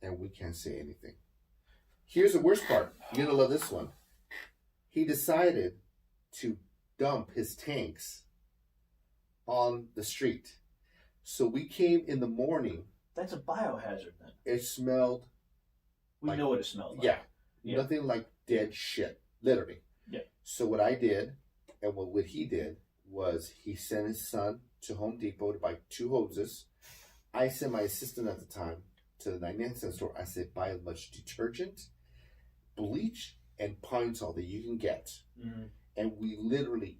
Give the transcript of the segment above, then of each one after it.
and we can't say anything. Here's the worst part. You're going to love this one. He decided to dump his tanks on the street. So we came in the morning. That's a biohazard then. It smelled. We know what it smells like. Yeah. Nothing like dead shit. Literally. Yeah. So what I did, and what he did, was he sent his son to Home Depot to buy 2 hoses. I sent my assistant at the time to the 99-cent store. I said, buy as much detergent, bleach, and pine salt that you can get. Mm-hmm. And we literally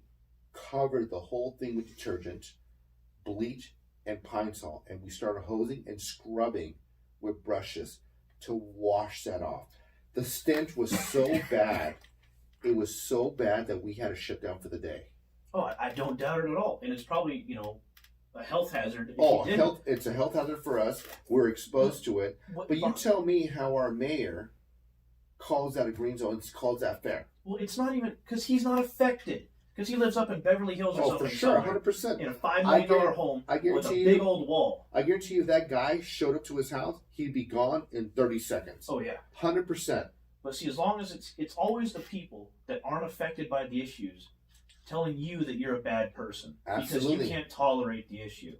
covered the whole thing with detergent, bleach, and pine salt. And we started hosing and scrubbing with brushes to wash that off. The stench was so bad. It was so bad that we had to shut down for the day. Oh, I don't doubt it at all. And it's probably, a health hazard. It's a health hazard for us. We're exposed to it. But you tell me how our mayor calls that a green zone, calls that fair. Well, it's not even, because he's not affected. Because he lives up in Beverly Hills or something. For sure, 100%. In a $5 million home with a big old wall. I guarantee you if that guy showed up to his house, he'd be gone in 30 seconds. Oh, yeah. 100%. But see, as long as it's always the people that aren't affected by the issues telling you that you're a bad person. Absolutely. Because you can't tolerate the issue.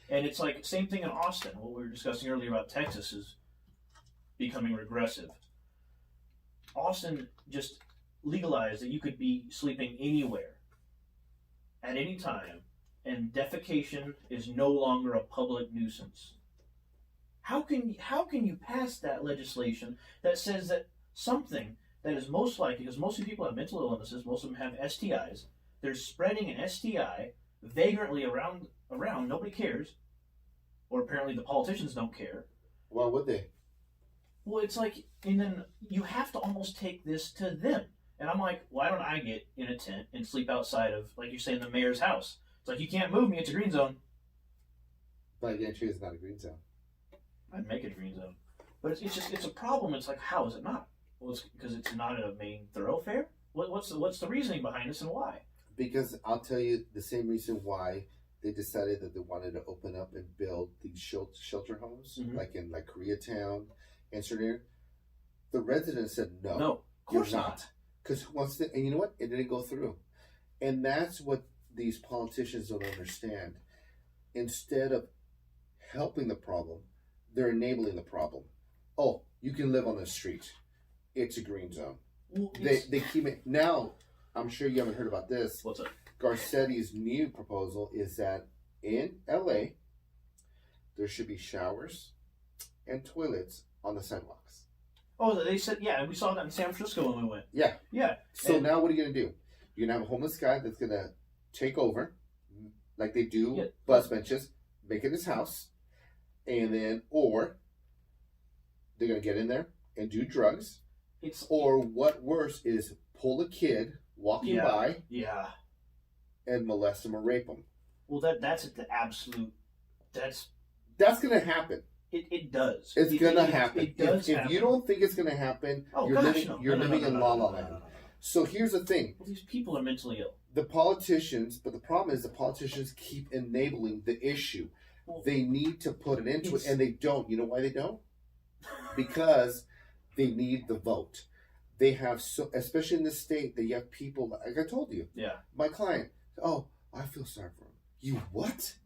And it's like, same thing in Austin. What we were discussing earlier about Texas is becoming regressive. Austin just legalized that you could be sleeping anywhere at any time, and defecation is no longer a public nuisance. How can you pass that legislation that says that something that is most likely, because most of the people have mental illnesses, most of them have STIs, they're spreading an STI vagrantly around, nobody cares, or apparently the politicians don't care. Why would they? Well, it's like, and then you have to almost take this to them. And I'm like, why don't I get in a tent and sleep outside of, like you say, in the mayor's house? It's like, you can't move me, it's a green zone. But I guarantee it's not a green zone. I'd make it a green zone. But it's a problem. It's like, how is it not? Well, it's because it's not a main thoroughfare? What's the reasoning behind this and why? Because I'll tell you the same reason why they decided that they wanted to open up and build these shelter homes, like in Koreatown and certain areas. The residents said no. No, of course not. Because and you know what? It didn't go through. And that's what these politicians don't understand. Instead of helping the problem, they're enabling the problem. Oh, you can live on the street. It's a green zone. Well, they keep it. Now, I'm sure you haven't heard about this. What's up? Garcetti's new proposal is that in LA, there should be showers and toilets on the sidewalks. Oh, they said, yeah, we saw that in San Francisco when we went. Yeah. Yeah. So now what are you going to do? You're going to have a homeless guy that's going to take over, like they do bus benches, make it his house, and then, or they're going to get in there and do drugs. Or what worse is pull a kid walking by and molest him or rape him. Well, that's the absolute, that's going to happen. It does. It's going to happen. It does if you don't think it's going to happen, you're living in la la land. So here's the thing. Well, these people are mentally ill. The politicians, but the problem is the politicians keep enabling the issue. Well, they need to put an end to it, and they don't. You know why they don't? Because they need the vote. They have, especially in this state, that you have people, like I told you. Yeah. My client, I feel sorry for him. You what?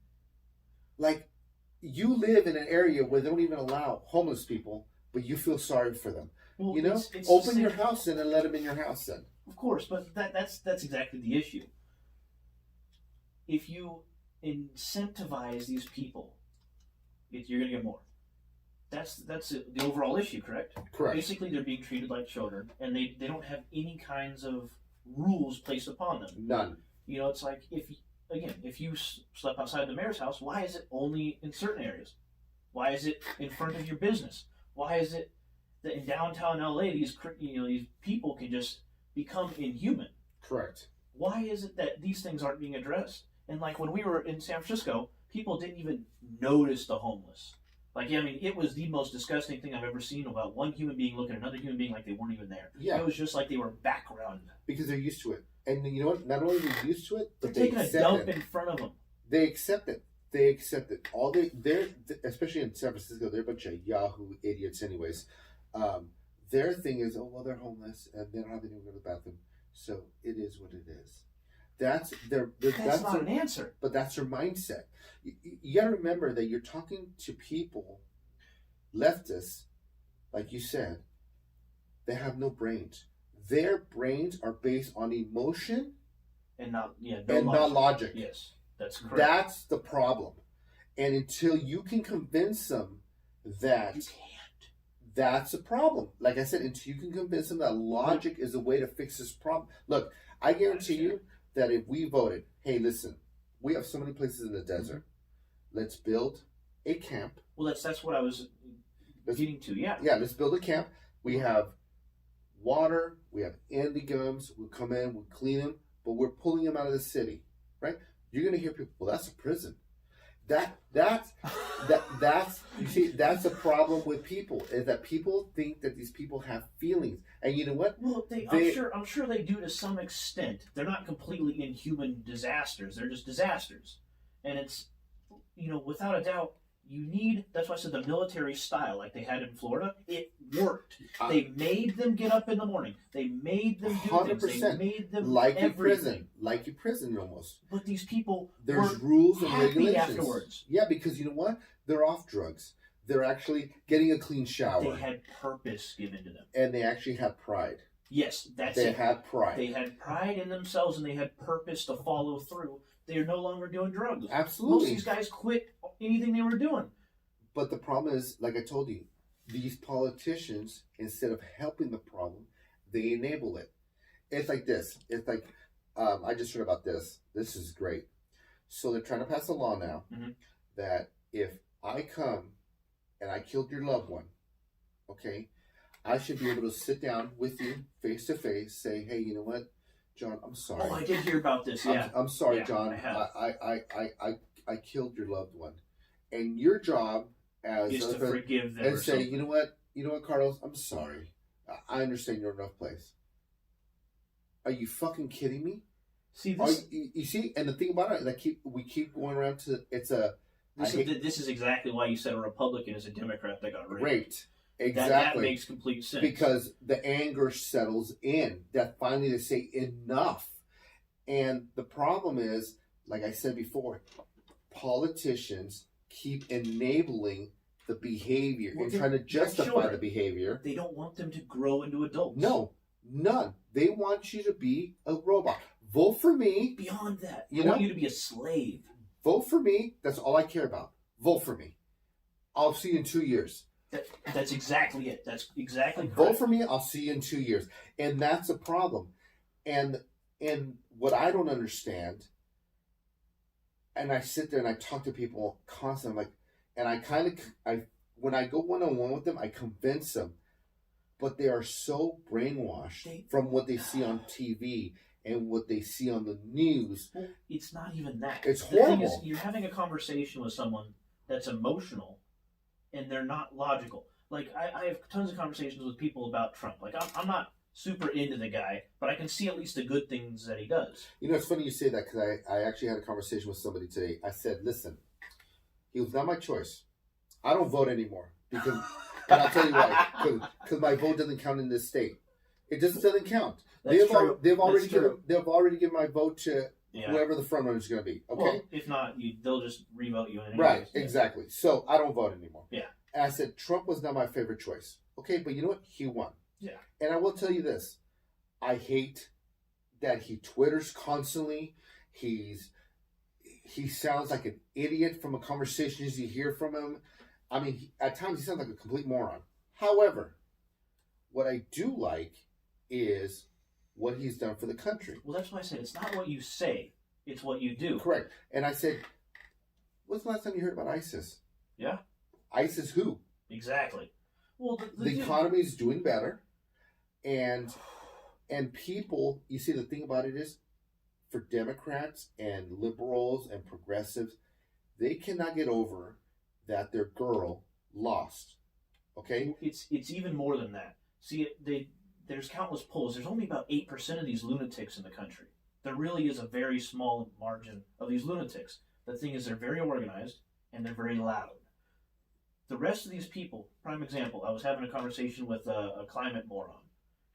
Like, you live in an area where they don't even allow homeless people, but you feel sorry for them. Well, it's open your house in and let them in your house then. Of course, but that's exactly the issue. If you incentivize these people, you're going to get more. That's the overall issue, correct? Correct. Basically, they're being treated like children, and they don't have any kinds of rules placed upon them. None. It's like, if you slept outside the mayor's house, why is it only in certain areas? Why is it in front of your business? Why is it that in downtown LA, these people can just become inhuman? Correct. Why is it that these things aren't being addressed? And like when we were in San Francisco, people didn't even notice the homeless. It was the most disgusting thing I've ever seen about one human being looking at another human being like they weren't even there. Yeah. It was just like they were background. Because they're used to it. And you know what? Not only are they used to it, but they're taking a dump in front of them. They accept it. they accept it. They're especially in San Francisco, they're a bunch of Yahoo idiots, anyways. Their thing is, oh well, they're homeless and they don't have anywhere to go to the bathroom, so it is what it is. That's That's not an answer. But that's their mindset. You got to remember that you're talking to people, leftists, like you said. They have no brains. Their brains are based on emotion and not not logic. Yes, that's correct. That's the problem. And until you can convince them that you can't, that's a problem. Like I said, until you can convince them that logic is the way to fix this problem. Look, I guarantee you that if we voted, hey, listen, we have so many places in the desert. Let's build a camp. Well, that's what I was getting to. Yeah. Yeah, let's build a camp. We have water. We have Andy gums. We'll come in. We'll clean them. But we're pulling them out of the city, right? You're gonna hear people. Well, that's a prison. That's you see, that's a problem with people, is that people think that these people have feelings, and you know what? Well, I'm sure they do to some extent. They're not completely inhuman disasters. They're just disasters, and it's without a doubt. That's why I said the military style, like they had in Florida, it worked. They made them get up in the morning. They made them do 100%. things. They made them like everything. in prison almost. But these people There's rules and happy regulations afterwards. Yeah, because you know what? They're off drugs. They're actually getting a clean shower. They had purpose given to them. And they actually had pride. Yes, that's it. They had pride. They had pride in themselves, and they had purpose to follow through. They are no longer doing drugs. Absolutely. Most of these guys quit anything they were doing. But the problem is, like I told you, these politicians, instead of helping the problem, they enable it. It's like this. It's like, I just heard about this. This is great. So they're trying to pass a law now that if I come and I killed your loved one, okay, I should be able to sit down with you face to face, say, hey, you know what, John, I'm sorry. Oh, I did hear about this. Yeah, I'm sorry, yeah, John. I killed your loved one, and your job is to forgive them and say, you know what, Carlos, I'm sorry. I understand you're in a rough place. Are you fucking kidding me? See this. You see, and the thing about it, we keep going around to it's a. This is exactly why you said a Republican is a Democrat that got raped. Raped. Exactly. That makes complete sense. Because the anger settles in. That finally they say enough. And the problem is, like I said before, politicians keep enabling the behavior and trying to justify the behavior. They don't want them to grow into adults. No, none. They want you to be a robot. Vote for me. Beyond that, they want you to be a slave. Vote for me. That's all I care about. Vote for me. I'll see you in 2 years. That's exactly it. That's exactly correct. Vote for me. I'll see you in 2 years. And that's a problem. And what I don't understand, and I sit there and I talk to people constantly, and when I go one-on-one with them, I convince them, but they are so brainwashed from what they see on TV and what they see on the news. Well, it's not even that. It's horrible. The thing is, you're having a conversation with someone that's emotional, and they're not logical. Like, I have tons of conversations with people about Trump. Like, I'm not super into the guy, but I can see at least the good things that he does. You know, it's funny you say that, because I actually had a conversation with somebody today. I said, listen, he was not my choice. I don't vote anymore, because, and I'll tell you why, because my vote doesn't count in this state. It just doesn't count. They've already given my vote to whoever the front runner is going to be. Okay. Well, if not, they'll just revote you. Right. Exactly. So I don't vote anymore. Yeah. And I said Trump was not my favorite choice. Okay, but you know what? He won. Yeah. And I will tell you this: I hate that he twitters constantly. He sounds like an idiot from the conversations you hear from him. I mean, at times he sounds like a complete moron. However, what I do like is what he's done for the country. Well, that's why I said it's not what you say, it's what you do. Correct. And I said, when's the last time you heard about ISIS? Yeah. ISIS who? Exactly. Well, the economy is doing better, and people, you see, the thing about it is, for Democrats and liberals and progressives, they cannot get over that their girl lost. Okay? It's even more than that. See, there's countless polls. There's only about 8% of these lunatics in the country. There really is a very small margin of these lunatics. The thing is, they're very organized and they're very loud. The rest of these people, prime example, I was having a conversation with a climate moron.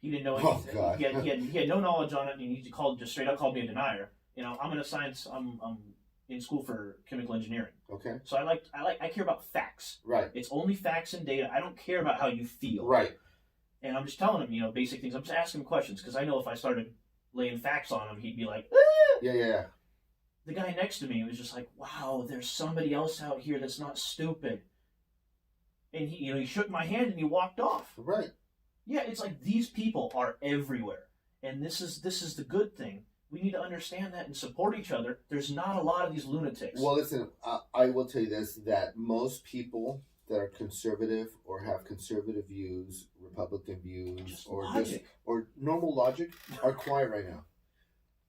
He didn't know anything. Oh, God. He had no knowledge on it, and he just straight up called me a denier. You know, I'm in a science. I'm in school for chemical engineering. Okay. So I care about facts. Right. It's only facts and data. I don't care about how you feel. Right. And I'm just telling him, you know, basic things. I'm just asking him questions because I know if I started laying facts on him, he'd be like, ah! Yeah. The guy next to me was just like, wow, there's somebody else out here that's not stupid. And he shook my hand and he walked off. Right. Yeah, it's like these people are everywhere, and this is the good thing. We need to understand that and support each other. There's not a lot of these lunatics. Well, listen, I will tell you this, that most people that are conservative or have conservative views, Republican views, or normal logic are quiet right now.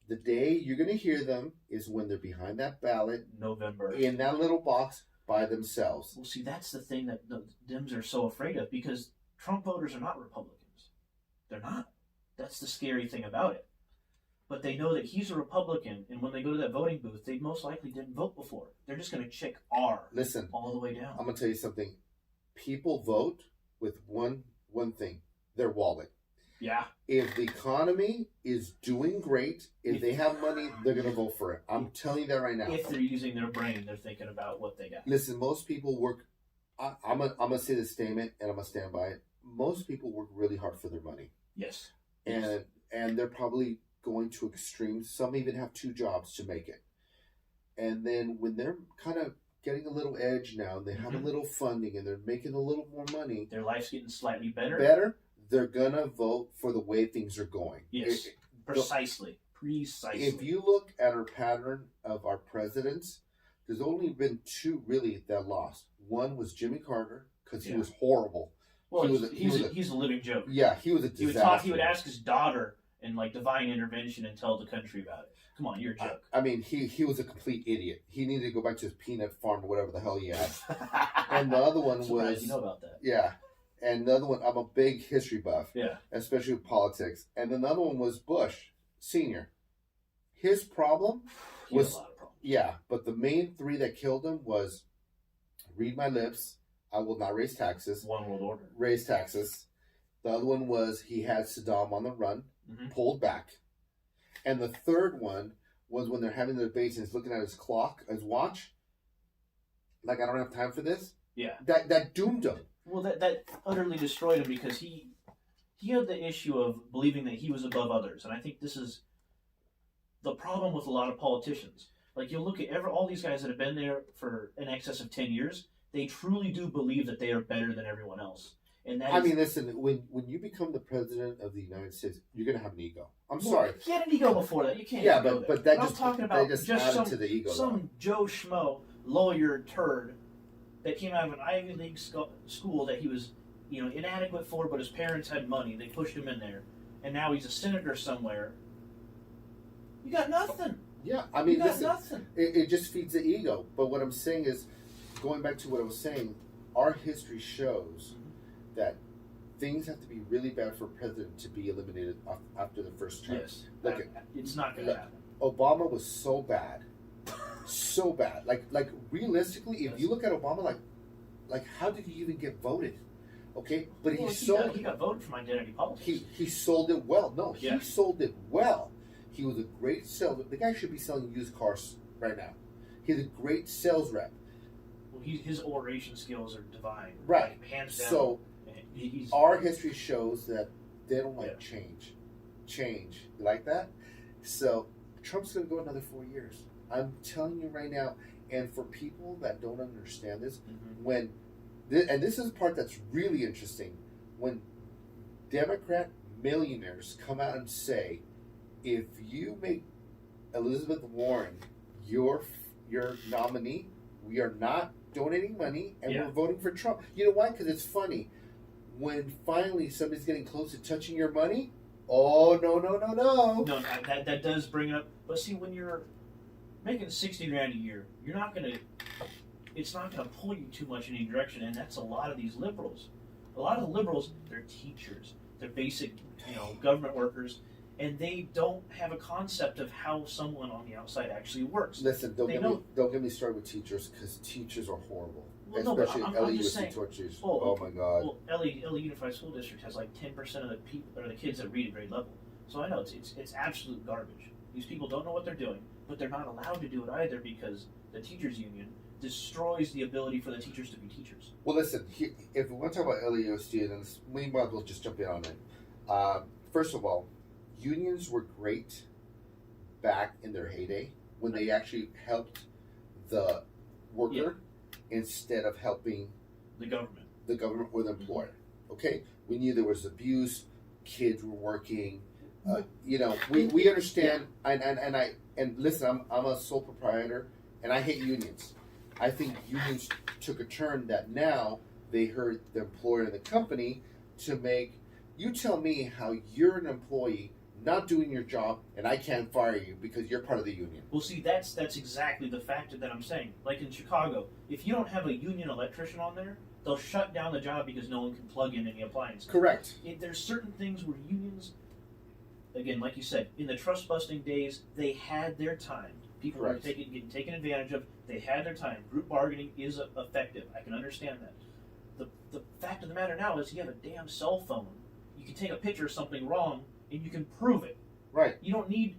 The day you're going to hear them is when they're behind that ballot, November, in that little box by themselves. Well, see, that's the thing that the Dems are so afraid of, because Trump voters are not Republicans. They're not. That's the scary thing about it. But they know that he's a Republican, and when they go to that voting booth, they most likely didn't vote before. They're just going to check R. Listen, all the way down. I'm going to tell you something. People vote with one thing, their wallet. Yeah. If the economy is doing great, if they have money, they're going to vote for it. I'm telling you that right now. If they're using their brain, they're thinking about what they got. Listen, most people work. I'm gonna say this statement, and I'm gonna stand by it. Most people work really hard for their money. Yes. And they're probably going to extremes. Some even have 2 jobs to make it. And then when they're kind of getting a little edge now, and they have a little funding, and they're making a little more money, their life's getting slightly better. They're gonna vote for the way things are going. Yes, precisely. If you look at our pattern of our presidents, there's only been 2 really that lost. One was Jimmy Carter, because he was horrible. Well, he's a living joke. Yeah, he was a disaster. He would ask his daughter in like divine intervention and tell the country about it. Come on, you're a joke. I mean, he was a complete idiot. He needed to go back to his peanut farm or whatever the hell he had. And the other one was, you know about that. Yeah. And the other one, I'm a big history buff. Yeah. Especially with politics. And then the other one was Bush Sr. His problem was, a lot of problems. Yeah, but the main 3 that killed him was read my lips, I will not raise taxes. One world order. Raise taxes. The other one was he had Saddam on the run, pulled back. And the third one was when they're having the debates and he's looking at his clock, his watch. Like, I don't have time for this. Yeah. That doomed him. Well, that utterly destroyed him, because he had the issue of believing that he was above others. And I think this is the problem with a lot of politicians. Like, you look at all these guys that have been there for in excess of 10 years, they truly do believe that they are better than everyone else. And that listen, when you become the president of the United States, you're going to have an ego. I'm sorry. You had an ego before that. You can't. Yeah, go but there. that I'm just talking about just just added to the ego. Some Joe Schmo lawyer turd that came out of an Ivy League school that he was, inadequate for, but his parents had money. They pushed him in there, and now he's a senator somewhere. You got nothing. Yeah, I mean, listen, nothing. It just feeds the ego. But what I'm saying is, going back to what I was saying, our history shows that things have to be really bad for a president to be eliminated after the first term. Yes, it's not going to happen. Obama was so bad, so bad. Like realistically, if you look at Obama, like how did he even get voted? Okay, but he got voted from identity politics. He sold it well. No, he sold it well. He was a great salesman. The guy should be selling used cars right now. He's a great sales rep. Well, his oration skills are divine. Right. Like, hands down. So our history shows that they don't like change. Change. You like that? So Trump's going to go another 4 years. I'm telling you right now. And for people that don't understand this, and this is the part that's really interesting, when Democrat millionaires come out and say, if you make Elizabeth Warren your nominee, we are not donating money and we're voting for Trump. You know why? Because it's funny. When finally somebody's getting close to touching your money, oh, no. No, that does bring up. But see, when you're making $60,000 a year, it's not gonna pull you too much in any direction, and that's a lot of these liberals. A lot of the liberals, they're teachers, they're basic, government workers, and they don't have a concept of how someone on the outside actually works. Listen, don't get me started with teachers, because teachers are horrible. Well, Especially no, I'm just LUSD saying, teachers. oh, Oh my God. Well, LA Unified School District has like 10% of the people or the kids that read at grade level. So I know it's absolute garbage. These people don't know what they're doing, but they're not allowed to do it either because the teachers union destroys the ability for the teachers to be teachers. Well, listen, if we want to talk about LUSD, then we might as well just jump in on it. First of all, unions were great back in their heyday when they actually helped the worker instead of helping the government or the employer. Okay, we knew there was abuse, kids were working. We understand. And listen, I'm a sole proprietor, and I hate unions. I think unions took a turn that now they hurt the employer and the company to make. You tell me how you're an employee not doing your job, and I can't fire you because you're part of the union. Well, see, that's exactly the factor that I'm saying. Like in Chicago, if you don't have a union electrician on there, they'll shut down the job because no one can plug in any appliances. Correct. There's certain things where unions, again, like you said, in the trust busting days, they had their time. People were getting taken advantage of. They had their time. Group bargaining is effective. I can understand that. The fact of the matter now is you have a damn cell phone. You can take a picture of something wrong and you can prove it. Right. You don't need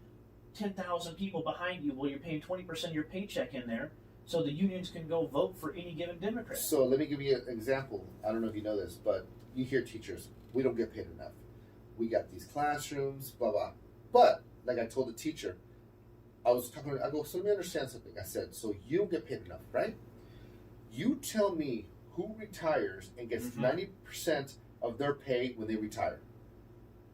10,000 people behind you while you're paying 20% of your paycheck in there so the unions can go vote for any given Democrat. So let me give you an example. I don't know if you know this, but you hear teachers, we don't get paid enough. We got these classrooms, blah, blah. But, like I told the teacher, I go, so let me understand something. I said, so you don't get paid enough, right? You tell me who retires and gets 90% of their pay when they retire.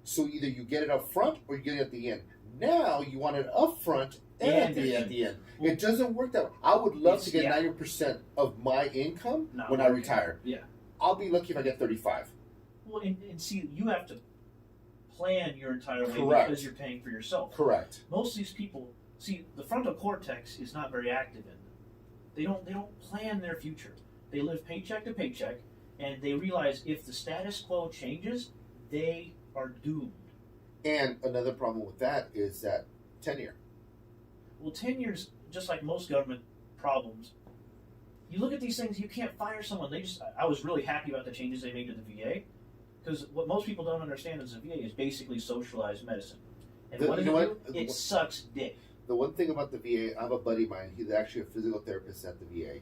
So either you get it up front or you get it at the end. Now you want it up front and at the end. Well, it doesn't work that way. I would love to get 90% of my income when I retire. Yeah. I'll be lucky if I get 35. Well, and see, you have to plan your entire way because you're paying for yourself. Correct. Most of these people, see, the frontal cortex is not very active in them. They don't plan their future. They live paycheck to paycheck, and they realize if the status quo changes, they are doomed. And another problem with that is that tenure. Well, tenure's just like most government problems. You look at these things, you can't fire someone. I was really happy about the changes they made to the VA, because what most people don't understand is the VA is basically socialized medicine. And what does it do? It sucks dick. The one thing about the VA, I have a buddy of mine, he's actually a physical therapist at the VA.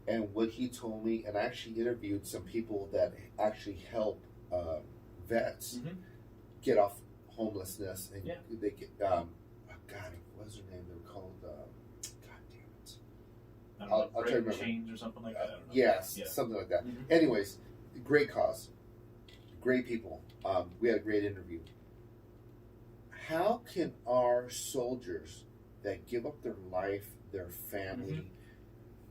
And what he told me, and I actually interviewed some people that actually help vets get off homelessness, and they get, what was their name? They were called, God damn it. I'll try to remember. Chains or something like that. Yes, something like that. Anyways, great cause. Great people. We had a great interview. How can our soldiers that give up their life, their family,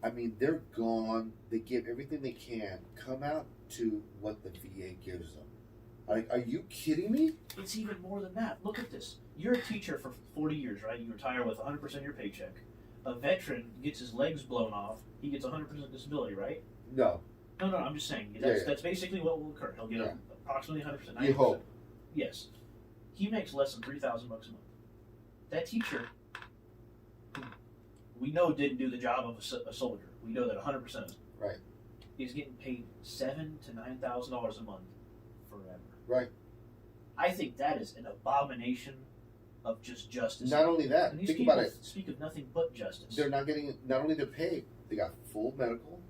I mean, they're gone, they give everything they can, come out to what the VA gives them? Are you kidding me? It's even more than that. Look at this. You're a teacher for 40 years, right? You retire with 100% of your paycheck. A veteran gets his legs blown off, he gets 100% disability, right? No, I'm just saying. That's basically what will occur. He'll get approximately 100%. 90%. You hope. Yes. He makes less than $3,000 a month. That teacher, who we know didn't do the job of a soldier, we know that 100% right, is getting paid $7,000 to $9,000 a month forever. Right. I think that is an abomination of just justice. Not only that, and these think people about it. Speak of nothing but justice. They're not getting, not only their pay, they got full medical,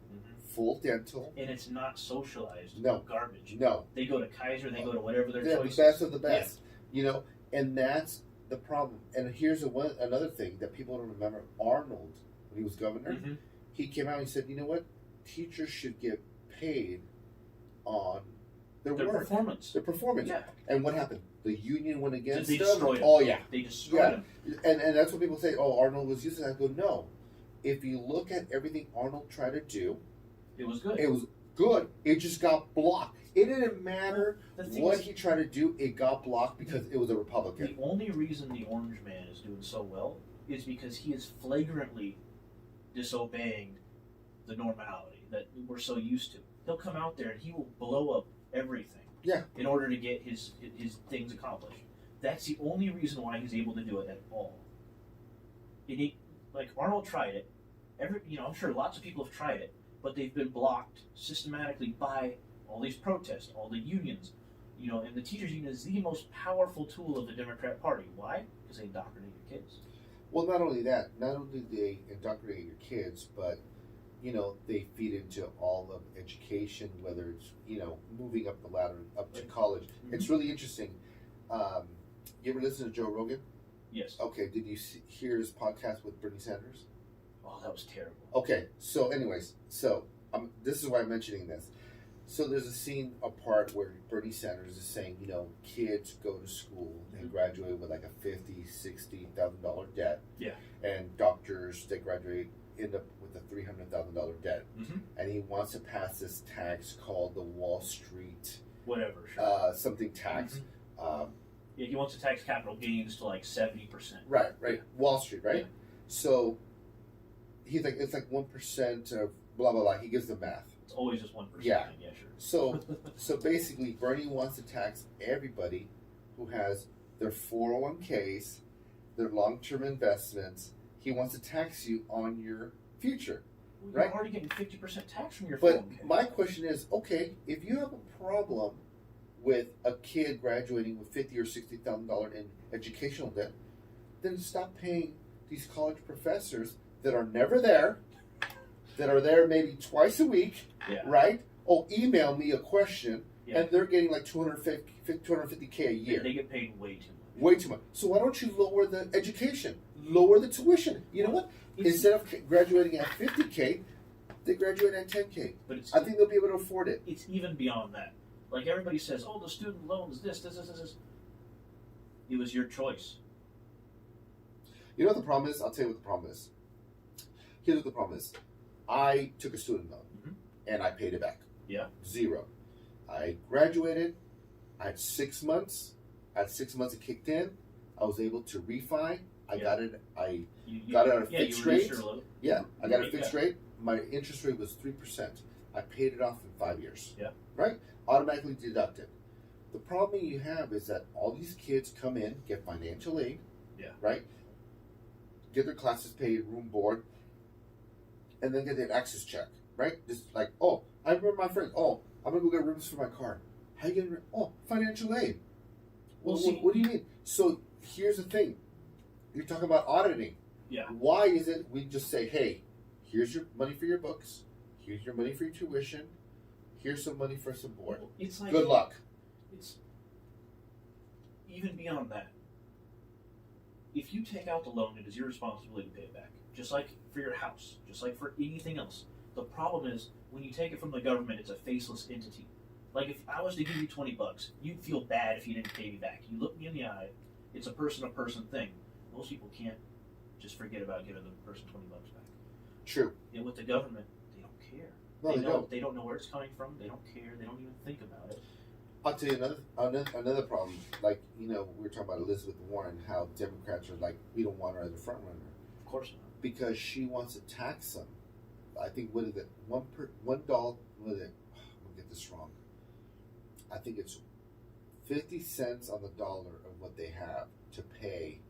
full dental. And it's not socialized. No. Garbage. No. They go to Kaiser, they go to whatever their choice is. The best of the best. You know, and that's the problem. And here's another thing that people don't remember. Arnold, when he was governor, he came out and he said, you know what? Teachers should get paid on their work. Performance. Their performance. Yeah. And what happened? The union went against them. Destroyed oh, yeah. They destroyed them. And that's what people say, oh, Arnold was useless. I go, no. If you look at everything Arnold tried to do, it was good. It was good. It just got blocked. It didn't matter what he tried to do. It got blocked because it was a Republican. The only reason the Orange Man is doing so well is because he is flagrantly disobeying the normality that we're so used to. He'll come out there and he will blow up everything in order to get his things accomplished. That's the only reason why he's able to do it at all. Like Arnold tried it. I'm sure lots of people have tried it, but they've been blocked systematically by all these protests, all the unions. And the teachers' union is the most powerful tool of the Democrat Party. Why? Because they indoctrinate your kids. Well, not only that, not only do they indoctrinate your kids, but they feed into all of education, whether it's moving up the ladder up to college. Mm-hmm. It's really interesting. You ever listen to Joe Rogan? Yes. Okay. Did you hear his podcast with Bernie Sanders? Oh, that was terrible. Okay. So, anyways, this is why I'm mentioning this. So there's a scene, a part where Bernie Sanders is saying, kids go to school and graduate with like a $50,000-$60,000 debt. Yeah. And doctors that graduate end up with a $300,000 debt. Mm-hmm. And he wants to pass this tax called the Wall Street whatever something tax. Mm-hmm. He wants to tax capital gains to like 70%. Right. Wall Street, right? Yeah. So he's like, it's like 1% of blah blah blah. He gives the math. It's always just 1%. Yeah. Yeah, sure. So basically, Bernie wants to tax everybody who has their 401ks, their long-term investments. He wants to tax you on your future. Well, you're right? already getting 50% tax from your 401k. But my question is, okay, if you have a problem with a kid graduating with $50,000 or $60,000 in educational debt, then stop paying these college professors that are never there, that are there maybe twice a week, right? Oh, email me a question, and they're getting like $250K a year. They get paid way too much. Way too much. So why don't you lower the education? Lower the tuition. You know what? Instead of graduating at $50K, they graduate at $10K. But I think they'll be able to afford it. It's even beyond that. Like everybody says, oh, the student loans, this. It was your choice. You know what the problem is? I'll tell you what the problem is. Here's what the problem is. I took a student loan, and I paid it back. Yeah. 0. I graduated. I had 6 months. At 6 months, it kicked in. I was able to refi. I got it. I got it at a fixed rate. Yeah, I got a fixed rate. My interest rate was 3%. I paid it off in 5 years. Yeah. Right? Automatically deducted. The problem you have is that all these kids come in, get financial aid. Yeah. Right? Get their classes paid, room, board, and then get their access check. Right? Just like, oh, I remember my friend. Oh, I'm gonna go get rooms for my car. How you getting? Oh, financial aid. Well, what do you mean? So here's the thing. You're talking about auditing. Yeah. Why is it we just say, hey, here's your money for your books. Here's your money for your tuition. Here's some money for some board. It's like, good luck. It's even beyond that. If you take out the loan, it is your responsibility to pay it back. Just like for your house. Just like for anything else. The problem is, when you take it from the government, it's a faceless entity. Like if I was to give you $20, you'd feel bad if you didn't pay me back. You look me in the eye. It's a person-to-person thing. Most people can't just forget about giving the person $20 back. True. And with the government, they don't care. No, they don't. They don't know where it's coming from. They don't care. They don't even think about it. I'll tell you another problem. Like, we were talking about Elizabeth Warren, how Democrats are like, we don't want her as a front runner. Of course not. Because she wants to tax them. I think, what is it? $1, what is it? I'm going to get this wrong. I think it's 50 cents on the dollar of what they have to pay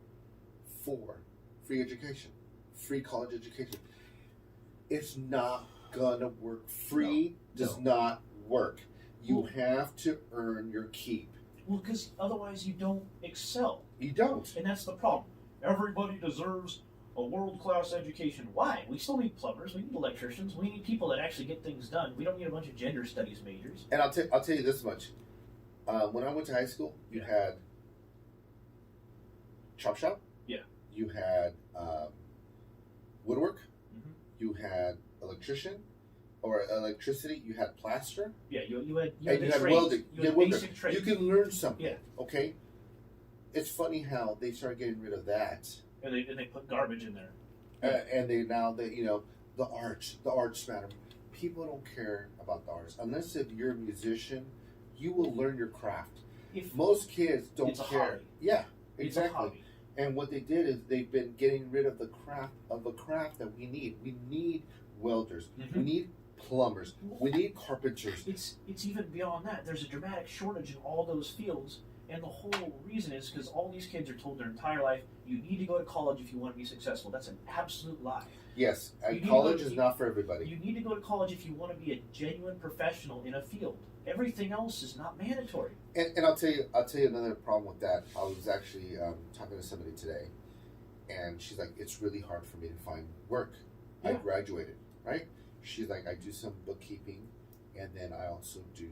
for free education, free college education. It's not gonna work. Free does not work. You have to earn your keep. Well, because otherwise you don't excel. You don't. And that's the problem. Everybody deserves a world-class education. Why? We still need plumbers. We need electricians. We need people that actually get things done. We don't need a bunch of gender studies majors. And I'll tell you this much. When I went to high school, you had chop shop. Yeah. You had woodwork. You had electrician or electricity. You had plaster. Yeah, you had welding. You had basic trades. You can learn something. Yeah. Okay. It's funny how they started getting rid of that. And they put garbage in there. And the arts matter. People don't care about the arts unless if you're a musician. You will learn your craft. Most kids don't care. Hobby. Yeah, exactly. It's a hobby. And what they did is they've been getting rid of the craft that we need. We need welders. We need plumbers. We need carpenters. It's even beyond that. There's a dramatic shortage in all those fields And the whole reason is because all these kids are told their entire life, you need to go to college if you want to be successful. That's an absolute lie. Yes, college is not for everybody. You need to go to college if you want to be a genuine professional in a field. Everything else is not mandatory. And I'll tell you another problem with that. I was actually talking to somebody today, and she's like, it's really hard for me to find work. Yeah. I graduated, right? She's like, I do some bookkeeping, and then I also do,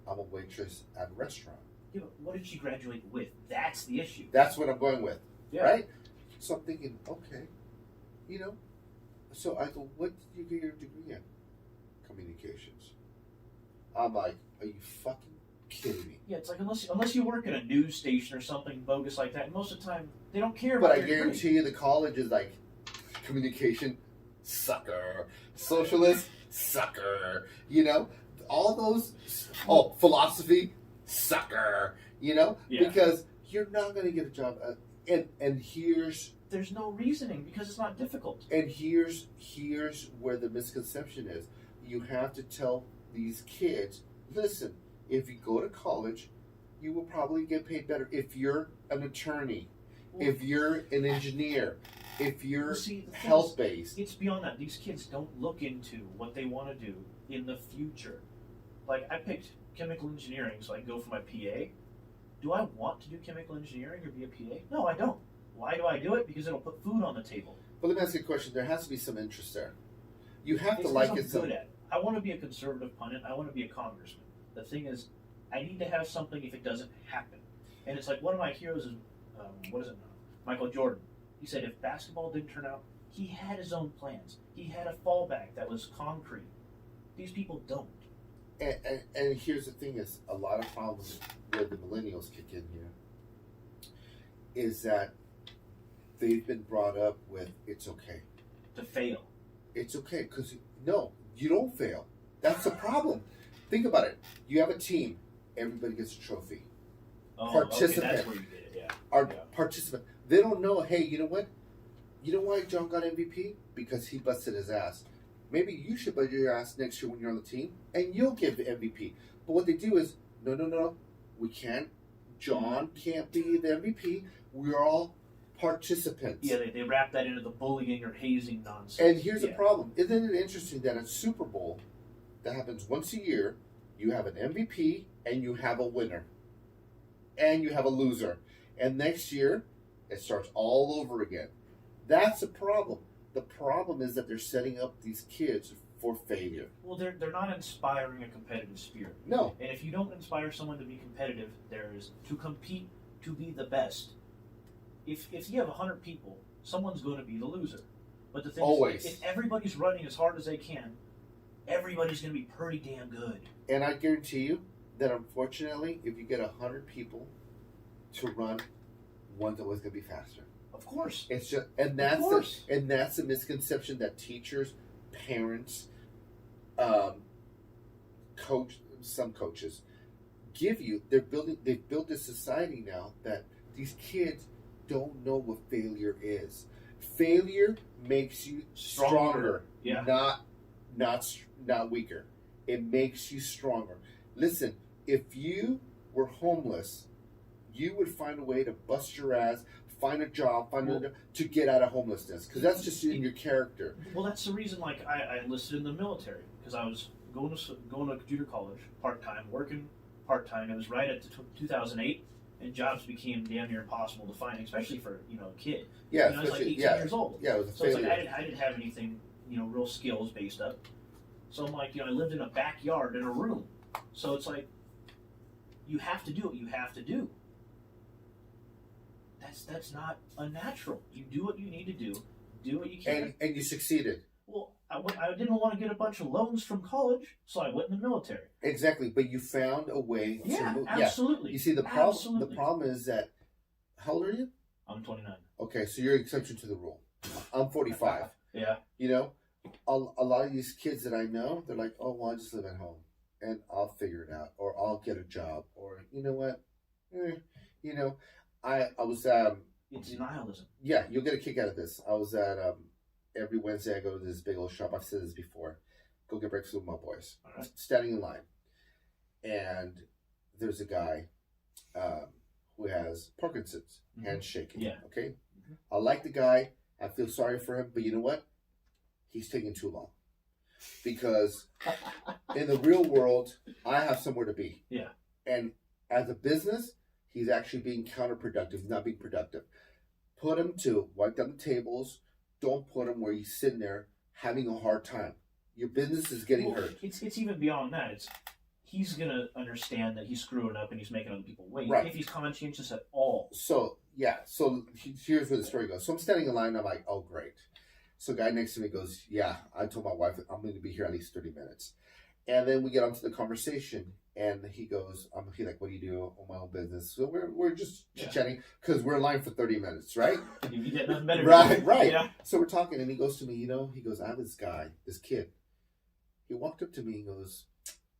I'm a waitress at a restaurant. Yeah, but what did she graduate with? That's the issue. That's what I'm going with, yeah. right? So I'm thinking, okay, so I go, what did you get your degree in? Communications. I'm like, are you fucking kidding me? Yeah, it's like unless you work at a news station or something bogus like that, most of the time they don't care But about I guarantee you the college is like, communication, sucker. Socialist, sucker. All those, philosophy, sucker. Yeah. Because you're not going to get a job. And there's no reasoning because it's not difficult. And here's where the misconception is. You have to tell these kids, listen, if you go to college, you will probably get paid better if you're an attorney, if you're an engineer, if you're health-based. It's beyond that. These kids don't look into what they want to do in the future. Like, I picked chemical engineering so I can go for my PA. Do I want to do chemical engineering or be a PA? No, I don't. Why do I do it? Because it'll put food on the table. But let me ask you a question. There has to be some interest there. You have to like it. I'm good at it. I want to be a conservative pundit. I want to be a congressman. The thing is, I need to have something if it doesn't happen. And it's like one of my heroes is, Michael Jordan. He said if basketball didn't turn out, he had his own plans. He had a fallback that was concrete. These people don't. And here's the thing is, a lot of problems where the millennials kick in here is that they've been brought up with it's okay. To fail. It's okay, because no, you don't fail. That's the problem. Think about it. You have a team. Everybody gets a trophy. Oh, participant. Okay, that's where you did it, yeah. Our participant. They don't know, hey, you know what? You know why John got MVP? Because he busted his ass. Maybe you should bust your ass next year when you're on the team, and you'll give the MVP. But what they do is, no, we can't. John can't be the MVP. We're all participants. Yeah, they wrap that into the bullying or hazing nonsense. And here's the problem. Isn't it interesting that at Super Bowl, that happens once a year, you have an MVP and you have a winner. And you have a loser. And next year, it starts all over again. That's the problem. The problem is that they're setting up these kids for failure. Well, they're not inspiring a competitive spirit. No. And if you don't inspire someone to be competitive, there is to compete to be the best. If you have 100 people, someone's going to be the loser. But the thing is, if everybody's running as hard as they can, everybody's going to be pretty damn good. And I guarantee you that unfortunately, if you get 100 people to run, one's always going to be faster. Of course. It's just, and that's the misconception that teachers, parents, some coaches give you. They've built this society now that these kids don't know what failure is. Failure makes you stronger, not weaker. It makes you stronger. Listen, if you were homeless, you would find a way to bust your ass, find a job, to get out of homelessness, because that's just in your character. Well, that's the reason. Like I enlisted in the military because I was going to computer college part-time, working part-time. It was right at 2008, and jobs became damn near impossible to find, especially for a kid. Yeah, I was like 18 years old. Yeah, it was a so failure. It's like I didn't have anything real skills based up. So I'm like I lived in a backyard in a room. So it's like you have to do what you have to do. That's not unnatural. You do what you need to do what you can. And you succeeded. Well, I didn't want to get a bunch of loans from college, so I went in the military. Exactly, but you found a way to move. Absolutely. Yeah. You see, the problem is that, how old are you? I'm 29. Okay, so you're an exception to the rule. I'm 45. Yeah. A lot of these kids that I know, they're like, oh, well, I just live at home, and I'll figure it out, or I'll get a job, or you know what? I was it's nihilism. Yeah, you'll get a kick out of this. I was at every Wednesday I go to this big old shop. I've said this before. Go get breakfast with my boys. All right. Standing in line, and there's a guy who has Parkinson's, hands shaking. Yeah. Okay. I like the guy. I feel sorry for him, but you know what? He's taking too long. Because in the real world, I have somewhere to be. Yeah. And as a business, he's actually being counterproductive. He's not being productive. Put him to wipe down the tables. Don't put him where he's sitting there having a hard time. Your business is getting hurt. It's even beyond that. He's going to understand that he's screwing up and he's making other people wait. Right. If he's conscientious at all. So, yeah. So here's where the story goes. So I'm standing in line and I'm like, oh, great. So the guy next to me goes, yeah, I told my wife I'm going to be here at least 30 minutes. And then we get onto the conversation. And he goes, he's like, what do you do on my own business? So we're just chit-chatting because we're in line for 30 minutes, right? You get nothing better. Right. Yeah. So we're talking and he goes to me, he goes, I have this guy, this kid. He walked up to me and goes,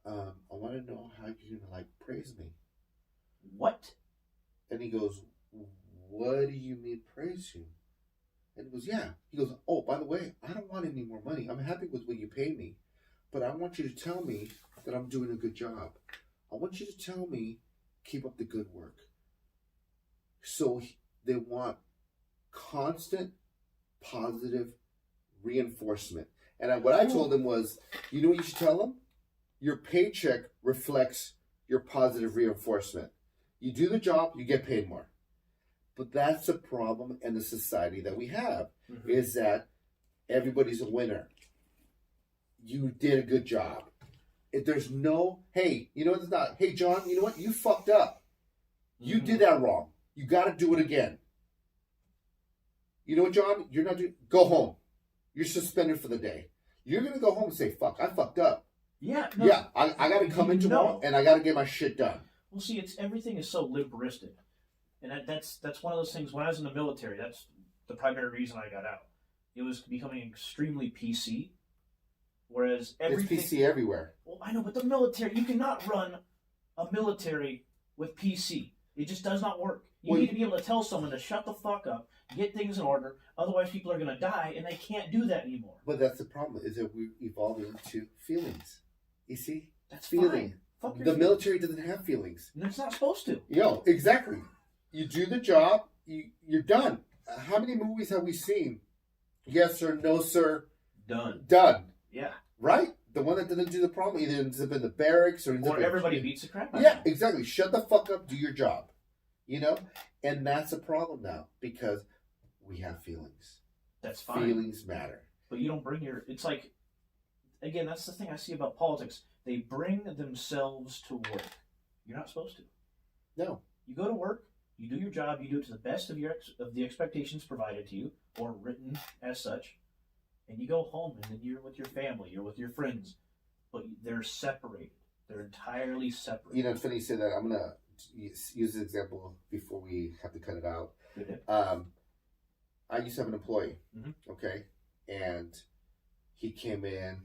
I want to know how you're going to praise me. What? And he goes, what do you mean praise you? And he goes, yeah. He goes, oh, by the way, I don't want any more money. I'm happy with what you pay me. But I want you to tell me that I'm doing a good job. I want you to tell me, keep up the good work. So they want constant, positive reinforcement. And what I told him was, you know what you should tell them? Your paycheck reflects your positive reinforcement. You do the job, you get paid more. But that's the problem in the society that we have, is that everybody's a winner. You did a good job. If there's no, hey, you know what it's not? Hey, John, you know what? You fucked up. You did that wrong. You got to do it again. You know what, John? You're not doing, go home. You're suspended for the day. You're going to go home and say, fuck, I fucked up. Yeah. No, yeah, I got to come in tomorrow and I got to get my shit done. Well, see, everything is so liberalistic. And that's one of those things, when I was in the military, that's the primary reason I got out. It was becoming extremely PC. Whereas everything... It's PC everywhere. Well, I know, but the military, you cannot run a military with PC. It just does not work. You need to be able to tell someone to shut the fuck up, get things in order, otherwise people are going to die, and they can't do that anymore. But that's the problem, is that we're evolving into feelings. You see? That's feeling. Fuck your the feelings. Military doesn't have feelings. And it's not supposed to. Exactly. You do the job, you're done. How many movies have we seen? Yes, sir, no, sir. Done. Yeah. Right? The one that doesn't do the problem either ends up in the barracks or everybody beats the crap out of you. Yeah, exactly. Shut the fuck up, do your job. And that's a problem now because we have feelings. That's fine. Feelings matter. But you don't bring it's like, again, that's the thing I see about politics. They bring themselves to work. You're not supposed to. No. You go to work, you do your job, you do it to the best of the expectations provided to you, or written as such, and you go home, and then you're with your family, you're with your friends, but they're separated. They're entirely separate. It's funny you say that. I'm going to use this example before we have to cut it out. I used to have an employee, okay, and he came in